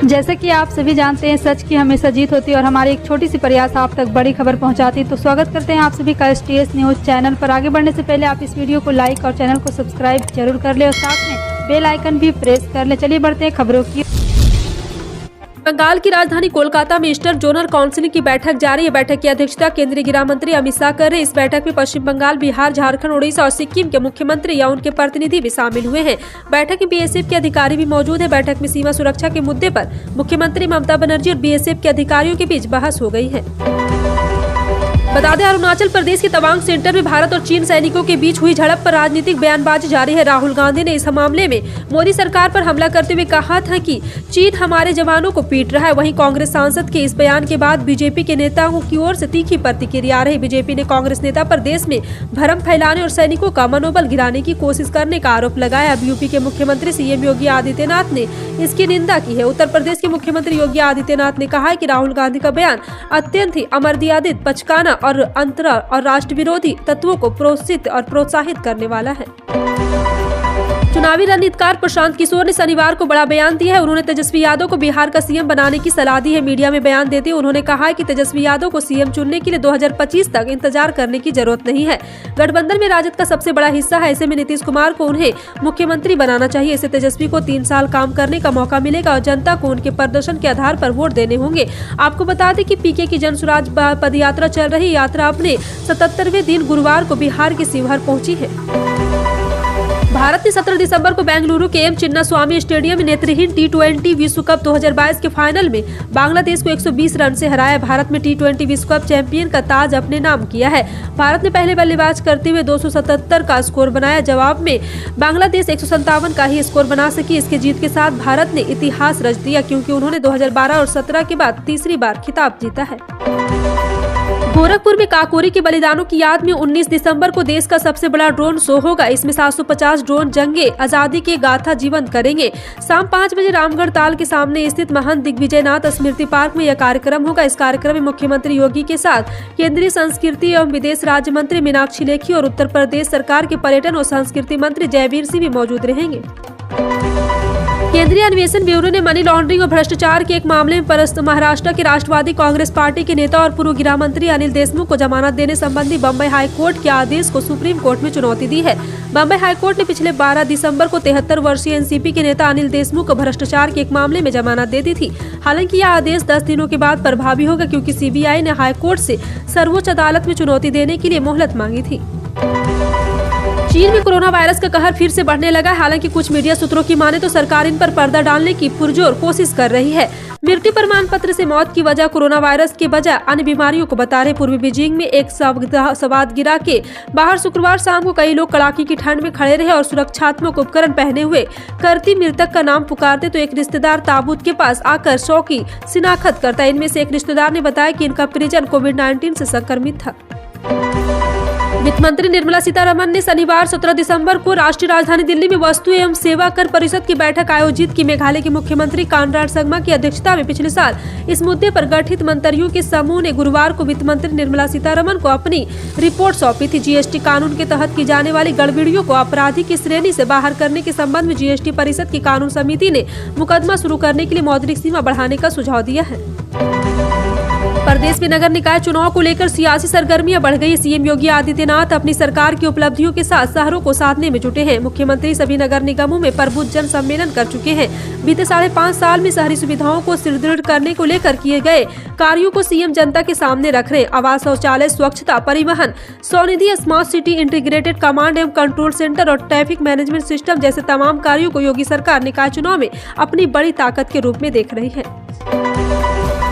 जैसे कि आप सभी जानते हैं, सच की हमेशा जीत होती है और हमारी एक छोटी सी प्रयास आप तक बड़ी खबर पहुंचाती है। तो स्वागत करते हैं आप सभी का STS न्यूज़ चैनल पर। आगे बढ़ने से पहले आप इस वीडियो को लाइक और चैनल को सब्सक्राइब जरूर कर ले और साथ में बेल आइकन भी प्रेस कर ले। चलिए बढ़ते हैं खबरों की। बंगाल की राजधानी कोलकाता में ईस्टर्न जोनल काउंसिल की बैठक जारी है। बैठक की अध्यक्षता केंद्रीय गृह मंत्री अमित शाह कर रहे हैं। इस बैठक में पश्चिम बंगाल, बिहार, झारखंड, उड़ीसा और सिक्किम के मुख्यमंत्री या उनके प्रतिनिधि भी शामिल हुए हैं। बैठक में BSF के अधिकारी भी मौजूद है। बैठक में सीमा सुरक्षा के मुद्दे पर मुख्यमंत्री ममता बनर्जी और BSF के अधिकारियों के बीच बहस हो गई है। बता दें, अरुणाचल प्रदेश के तवांग सेंटर में भारत और चीन सैनिकों के बीच हुई झड़प पर राजनीतिक बयानबाजी जारी है। राहुल गांधी ने इस मामले में मोदी सरकार पर हमला करते हुए कहा था कि चीन हमारे जवानों को पीट रहा है। वहीं कांग्रेस सांसद के इस बयान के बाद बीजेपी के नेताओं की ओर से तीखी प्रतिक्रिया आ रही। बीजेपी ने कांग्रेस नेता पर देश में भ्रम फैलाने और सैनिकों का मनोबल गिराने की कोशिश करने का आरोप लगाया। अब यूपी के मुख्यमंत्री CM योगी आदित्यनाथ ने इसकी निंदा की है। उत्तर प्रदेश के मुख्यमंत्री योगी आदित्यनाथ ने कहा है कि राहुल गांधी का बयान अत्यंत ही अमर्यादित, बचकाना और अंतरा और राष्ट्र विरोधी तत्वों को प्रोत्साहित करने वाला है। चुनावी रणनीतिकार प्रशांत किशोर ने शनिवार को बड़ा बयान दिया है। उन्होंने तेजस्वी यादव को बिहार का CM बनाने की सलाह दी है। मीडिया में बयान देते हुए उन्होंने कहा है कि तेजस्वी यादव को CM चुनने के लिए 2025 तक इंतजार करने की जरूरत नहीं है। गठबंधन में राजद का सबसे बड़ा हिस्सा है। ऐसे में नीतीश कुमार को उन्हें मुख्यमंत्री बनाना चाहिए। इससे तेजस्वी को 3 साल काम करने का मौका मिलेगा और जनता को उनके प्रदर्शन के आधार पर वोट देने होंगे। आपको बता दें कि PK की जन स्वराज पद यात्रा चल रही। यात्रा अपने 77वें दिन गुरुवार को बिहार के शिवहर पहुंची है। भारत ने 17 दिसंबर को बेंगलुरु के M चिन्नास्वामी स्टेडियम में नेत्रहीन T20 विश्व कप 2022 के फाइनल में बांग्लादेश को 120 रन से हराया। भारत में T20 विश्व कप चैंपियन का ताज अपने नाम किया है। भारत ने पहले बल्लेबाज करते हुए 277 का स्कोर बनाया। जवाब में बांग्लादेश 157 का ही स्कोर बना सकी। इसके जीत के साथ भारत ने इतिहास रच दिया, क्योंकि उन्होंने 2012 और 17 के बाद तीसरी बार खिताब जीता है। गोरखपुर में काकोरी के बलिदानों की याद में 19 दिसंबर को देश का सबसे बड़ा ड्रोन शो होगा। इसमें 750 ड्रोन जंगे आजादी के गाथा जीवंत करेंगे। शाम 5 बजे रामगढ़ ताल के सामने स्थित महंत दिग्विजयनाथ स्मृति पार्क में यह कार्यक्रम होगा। इस कार्यक्रम में मुख्यमंत्री योगी के साथ केंद्रीय संस्कृति एवं विदेश राज्य मंत्री मीनाक्षी लेखी और उत्तर प्रदेश सरकार के पर्यटन और संस्कृति मंत्री जयवीर सिंह भी मौजूद रहेंगे। केंद्रीय अन्वेषण ब्यूरो ने मनी लॉन्ड्रिंग और भ्रष्टाचार के एक मामले में महाराष्ट्र के राष्ट्रवादी कांग्रेस पार्टी के नेता और पूर्व गृह मंत्री अनिल देशमुख को जमानत देने संबंधी बम्बई हाई कोर्ट के आदेश को सुप्रीम कोर्ट में चुनौती दी है। बम्बई हाई कोर्ट ने पिछले 12 दिसंबर को 73 वर्षीय NCP के नेता अनिल देशमुख को भ्रष्टाचार के एक मामले में जमानत दे दी थी। हालांकि यह आदेश 10 दिनों के बाद प्रभावी होगा, क्योंकि CBI ने हाई कोर्ट से सर्वोच्च अदालत में चुनौती देने के लिए मोहलत मांगी थी। चीन में कोरोना वायरस का कहर फिर से बढ़ने लगा है। हालांकि कुछ मीडिया सूत्रों की माने तो सरकार इन पर पर्दा डालने की पुरजोर कोशिश कर रही है। मृत्यु प्रमाण पत्र से मौत की वजह कोरोना वायरस के बजाय अन्य बीमारियों को बता रहे। पूर्वी बीजिंग में एक सवादगिरा के बाहर शुक्रवार शाम को कई लोग कड़ाके की ठंड में खड़े रहे और सुरक्षात्मक उपकरण पहने हुए करती मृतक का नाम पुकारते तो एक रिश्तेदार ताबूत के पास आकर शव की शिनाख्त करता। इनमें से एक रिश्तेदार ने बताया कि इनका परिजन कोविड-19 से संक्रमित था। वित्त मंत्री निर्मला सीतारमण ने शनिवार 17 दिसंबर को राष्ट्रीय राजधानी दिल्ली में वस्तु एवं सेवा कर परिषद की बैठक आयोजित की। मेघालय के मुख्यमंत्री कानराड संगमा की अध्यक्षता में पिछले साल इस मुद्दे पर गठित मंत्रियों के समूह ने गुरुवार को वित्त मंत्री निर्मला सीतारमण को अपनी रिपोर्ट सौंपी थी। GST कानून के तहत की जाने वाली गड़बड़ियों को आपराधिक की श्रेणी से बाहर करने के संबंध में GST परिषद की कानून समिति ने मुकदमा शुरू करने के लिए मौद्रिक सीमा बढ़ाने का सुझाव दिया है। प्रदेश में नगर निकाय चुनाव को लेकर सियासी सरगर्मियां बढ़ गई। CM योगी आदित्यनाथ अपनी सरकार की उपलब्धियों के साथ शहरों को साधने में जुटे हैं। मुख्यमंत्री सभी नगर निगमों में प्रबुद्ध जन सम्मेलन कर चुके हैं। बीते 5.5 साल में शहरी सुविधाओं को सुदृढ़ करने को लेकर किए गए कार्यों को CM जनता के सामने रख रहे हैं। आवास, शौचालय, स्वच्छता, परिवहन, Svanidhi, smart city, integrated command एवं कंट्रोल सेंटर और ट्रैफिक मैनेजमेंट सिस्टम जैसे तमाम कार्यों को योगी सरकार निकाय चुनाव में अपनी बड़ी ताकत के रूप में देख रही है।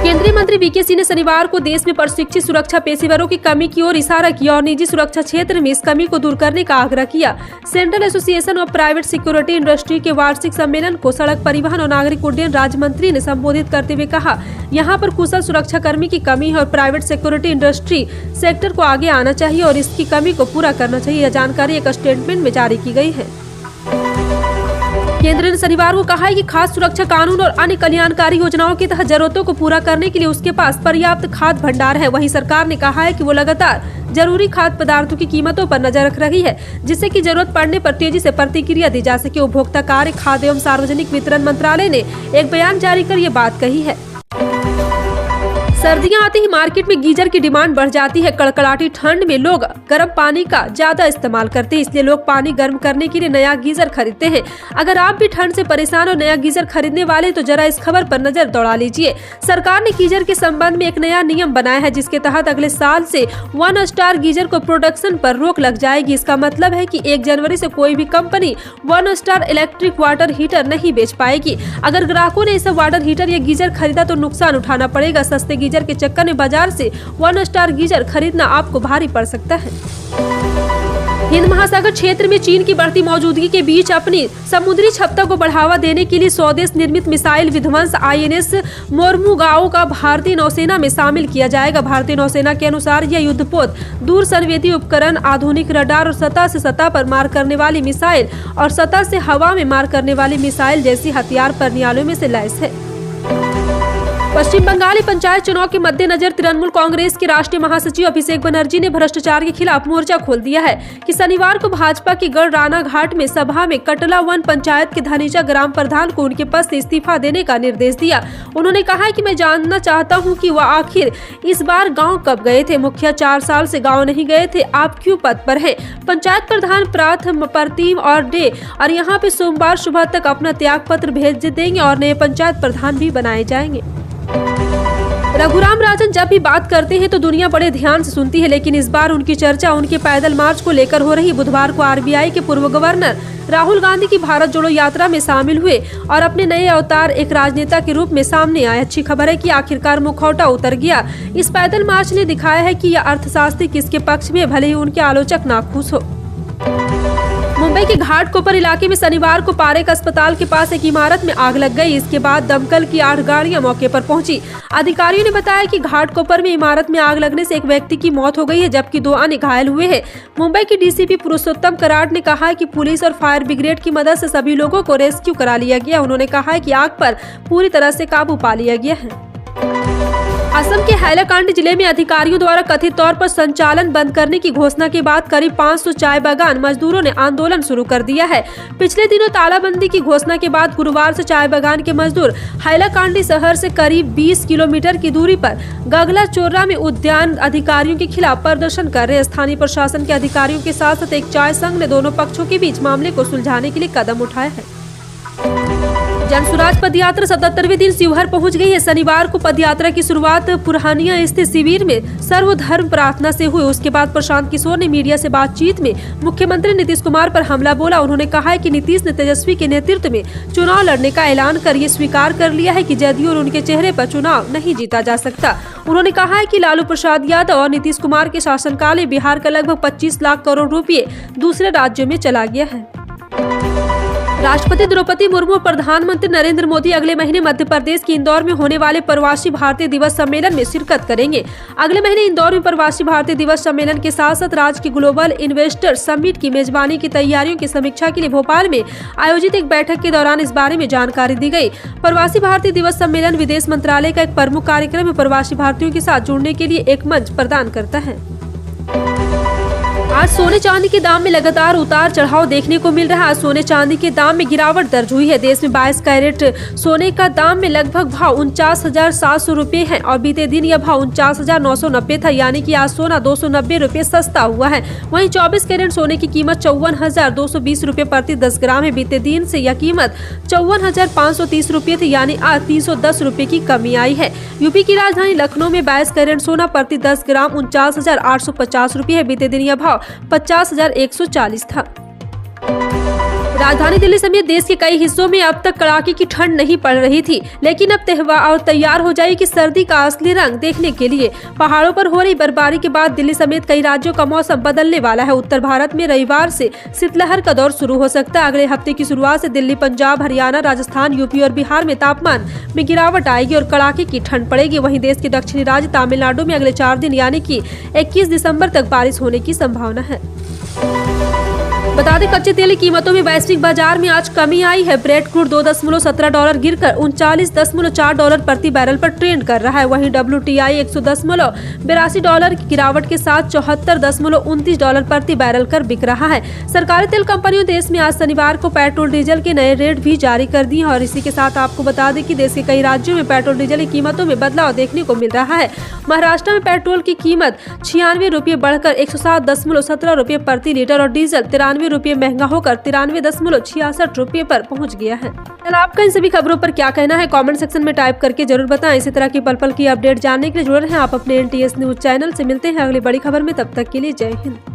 केंद्रीय मंत्री VK सिंह ने शनिवार को देश में प्रशिक्षित सुरक्षा पेशेवरों की कमी की ओर इशारा किया और निजी सुरक्षा क्षेत्र में इस कमी को दूर करने का आग्रह किया। Central association of private security industry के वार्षिक सम्मेलन को सड़क परिवहन और नागरिक उड्डयन राज्य मंत्री ने संबोधित करते हुए कहा, यहाँ पर कुशल सुरक्षा कर्मी की कमी है और प्राइवेट सिक्योरिटी इंडस्ट्री सेक्टर को आगे आना चाहिए और इसकी कमी को पूरा करना चाहिए। यह जानकारी एक स्टेटमेंट में जारी की गई है। केंद्र ने शनिवार को कहा है कि खाद्य सुरक्षा कानून और अन्य कल्याणकारी योजनाओं के तहत जरूरतों को पूरा करने के लिए उसके पास पर्याप्त खाद्य भंडार है। वहीं सरकार ने कहा है कि वो लगातार जरूरी खाद्य पदार्थों की कीमतों पर नजर रख रही है, जिससे कि जरूरत पड़ने पर तेजी से प्रतिक्रिया दी जा सके। उपभोक्ता कार्य, खाद्य एवं सार्वजनिक वितरण मंत्रालय ने एक बयान जारी कर ये बात कही है। सर्दियां आते ही मार्केट में गीजर की डिमांड बढ़ जाती है। कड़कड़ाती ठंड में लोग गर्म पानी का ज्यादा इस्तेमाल करते हैं, इसलिए लोग पानी गर्म करने के लिए नया गीजर खरीदते हैं। अगर आप भी ठंड से परेशान और नया गीजर खरीदने वाले तो जरा इस खबर पर नजर दौड़ा लीजिए। सरकार ने गीजर के संबंध में एक नया नियम बनाया है, जिसके तहत अगले साल से 1 स्टार गीजर को प्रोडक्शन पर रोक लग जाएगी। इसका मतलब है कि 1 जनवरी से कोई भी company 1 star electric water heater नहीं बेच पाएगी। अगर ग्राहकों ने इसे वाटर हीटर या गीजर खरीदा तो नुकसान उठाना पड़ेगा। सस्ते गीजर के चक्कर में बाजार से 1 स्टार गीजर खरीदना आपको भारी पड़ सकता है। हिंद महासागर क्षेत्र में चीन की बढ़ती मौजूदगी के बीच अपनी समुद्री क्षमता को बढ़ावा देने के लिए स्वदेश निर्मित मिसाइल विध्वंस INS मोरमुगाओ का भारतीय नौसेना में शामिल किया जाएगा। भारतीय नौसेना के अनुसार यह युद्धपोत दूर संवेदी उपकरण, आधुनिक रडार और सतह से सतह पर मार करने वाली मिसाइल और सतह से हवा में मार करने वाली मिसाइल जैसी हथियार प्रणालियों में से लैस है। पश्चिम बंगाल पंचायत चुनाव के मद्देनजर तृणमूल कांग्रेस के राष्ट्रीय महासचिव अभिषेक बनर्जी ने भ्रष्टाचार के खिलाफ मोर्चा खोल दिया है कि शनिवार को भाजपा के गढ़ राना घाट में सभा में कटला वन पंचायत के धनीजा ग्राम प्रधान को उनके पद से इस्तीफा देने का निर्देश दिया। उन्होंने कहा कि मैं जानना चाहता हूं कि वह आखिर इस बार गांव कब गए थे। मुखिया 4 साल से गांव नहीं गए थे, आप क्यों पद पर हैं? पंचायत प्रधान प्रथम, प्रतिम और डे और यहाँ पे सोमवार सुबह तक अपना त्याग पत्र भेज देंगे और नए पंचायत प्रधान भी बनाए जाएंगे। रघुराम राजन जब भी बात करते हैं तो दुनिया बड़े ध्यान से सुनती है, लेकिन इस बार उनकी चर्चा उनके पैदल मार्च को लेकर हो रही। बुधवार को RBI के पूर्व गवर्नर राहुल गांधी की भारत जोड़ो यात्रा में शामिल हुए और अपने नए अवतार एक राजनेता के रूप में सामने आए। अच्छी खबर है कि आखिरकार मुखौटा उतर गया। इस पैदल मार्च ने दिखाया है कि यह अर्थशास्त्री किसके पक्ष में, भले ही उनके आलोचक नाखुश हो। मुंबई के घाटकोपर इलाके में शनिवार को पारेख अस्पताल के पास एक इमारत में आग लग गई। इसके बाद दमकल की 8 गाड़ियां मौके पर पहुंची। अधिकारियों ने बताया कि घाटकोपर में इमारत में आग लगने से एक व्यक्ति की मौत हो गई है, जबकि 2 अन्य घायल हुए हैं। मुंबई के DCP पुरुषोत्तम कराड ने कहा है कि पुलिस और फायर ब्रिगेड की मदद से सभी लोगों को रेस्क्यू करा लिया गया। उन्होंने कहा है कि आग पर पूरी तरह से काबू पा लिया गया है। असम के हैलाकांडी जिले में अधिकारियों द्वारा कथित तौर पर संचालन बंद करने की घोषणा के बाद करीब 500 चाय बागान मजदूरों ने आंदोलन शुरू कर दिया है। पिछले दिनों तालाबंदी की घोषणा के बाद गुरुवार से चाय बागान के मजदूर हैलाकांडी शहर से करीब 20 किलोमीटर की दूरी पर गगला चोर्रा में उद्यान अधिकारियों के खिलाफ प्रदर्शन कर रहे हैं। स्थानीय प्रशासन के अधिकारियों के साथ साथ एक चाय संघ ने दोनों पक्षों के बीच मामले को सुलझाने के लिए कदम उठाए हैं। जन स्वराज पदयात्रा 77वें दिन शिवहर पहुंच गई है। शनिवार को पदयात्रा की शुरुआत पुरहानिया स्थित शिविर में सर्वधर्म प्रार्थना से हुई। उसके बाद प्रशांत किशोर ने मीडिया से बातचीत में मुख्यमंत्री नीतीश कुमार पर हमला बोला। उन्होंने कहा है कि नीतीश ने तेजस्वी के नेतृत्व में चुनाव लड़ने का ऐलान कर ये स्वीकार कर लिया है कि जदयू और उनके चेहरे पर चुनाव नहीं जीता जा सकता। उन्होंने कहा है कि लालू प्रसाद यादव और नीतीश कुमार के शासनकाल में बिहार का लगभग 25 लाख करोड़ रुपये दूसरे राज्यों में चला गया है। राष्ट्रपति द्रौपदी मुर्मू और प्रधानमंत्री नरेंद्र मोदी अगले महीने मध्य प्रदेश के इंदौर में होने वाले प्रवासी भारतीय दिवस सम्मेलन में शिरकत करेंगे। अगले महीने इंदौर में प्रवासी भारतीय दिवस सम्मेलन के साथ साथ राज्य के ग्लोबल इन्वेस्टर समिट की मेजबानी की तैयारियों की समीक्षा के लिए भोपाल में आयोजित एक बैठक के दौरान इस बारे में जानकारी दी गई। प्रवासी भारतीय दिवस सम्मेलन विदेश मंत्रालय का एक प्रमुख कार्यक्रम है, प्रवासी भारतीयों के साथ जुड़ने के लिए एक मंच प्रदान करता है। आज सोने चांदी के दाम में लगातार उतार चढ़ाव देखने को मिल रहा है। सोने चांदी के दाम में गिरावट दर्ज हुई है। देश में 22 कैरेट सोने का दाम में लगभग भाव 49,700 रुपए है और बीते दिन यह भाव 49,990 था, यानी कि आज सोना 290 रुपए सस्ता हुआ है। वहीं 24 कैरेट सोने की कीमत 54,220 रुपए प्रति 10 ग्राम है। बीते दिन से यह कीमत 54,530 रुपए थी, यानी आज 310 रुपए की कमी आई है। यूपी की राजधानी लखनऊ में 22 कैरेट सोना प्रति 10 ग्राम 49,850 रुपए है। बीते दिन यह भाव 50,140 था। राजधानी दिल्ली समेत देश के कई हिस्सों में अब तक कड़ाके की ठंड नहीं पड़ रही थी, लेकिन अब त्योहार तैयार हो जाएगी सर्दी का असली रंग देखने के लिए। पहाड़ों पर हो रही बर्फबारी के बाद दिल्ली समेत कई राज्यों का मौसम बदलने वाला है। उत्तर भारत में रविवार से शीतलहर का दौर शुरू हो सकता है। अगले हफ्ते की शुरुआत से दिल्ली, पंजाब, हरियाणा, राजस्थान, यूपी और बिहार में तापमान में गिरावट आएगी और कड़ाके की ठंड पड़ेगी। वहीं देश के दक्षिणी राज्य तमिलनाडु में अगले 4 दिन यानी कि 21 दिसंबर तक बारिश होने की संभावना है। बता दें कच्चे तेल की कीमतों में वैश्विक बाजार में आज कमी आई है। ब्रेड क्रूड $2.17 गिरकर $39.4 प्रति बैरल पर ट्रेंड कर रहा है। वहीं WTI $110.82 की गिरावट के साथ $74.29 प्रति बैरल कर बिक रहा है। सरकारी तेल कंपनियों देश में आज शनिवार को पेट्रोल डीजल के नए रेट भी जारी कर दिए हैं और इसी के साथ आपको बता दें कि देश के कई राज्यों में पेट्रोल डीजल की कीमतों में बदलाव देखने को मिल रहा है। महाराष्ट्र में पेट्रोल की कीमत 96 रुपये बढ़कर 107.17 रुपये प्रति लीटर और डीजल 93 रुपये महंगा होकर 93.66 रुपये पर पहुंच गया है। आपका इन सभी खबरों पर क्या कहना है कमेंट सेक्शन में टाइप करके जरूर बताएं। इसी तरह की पल पल की अपडेट जानने के लिए जुड़े रहें आप अपने NTS न्यूज चैनल से। मिलते हैं अगली बड़ी खबर में, तब तक के लिए जय हिंद।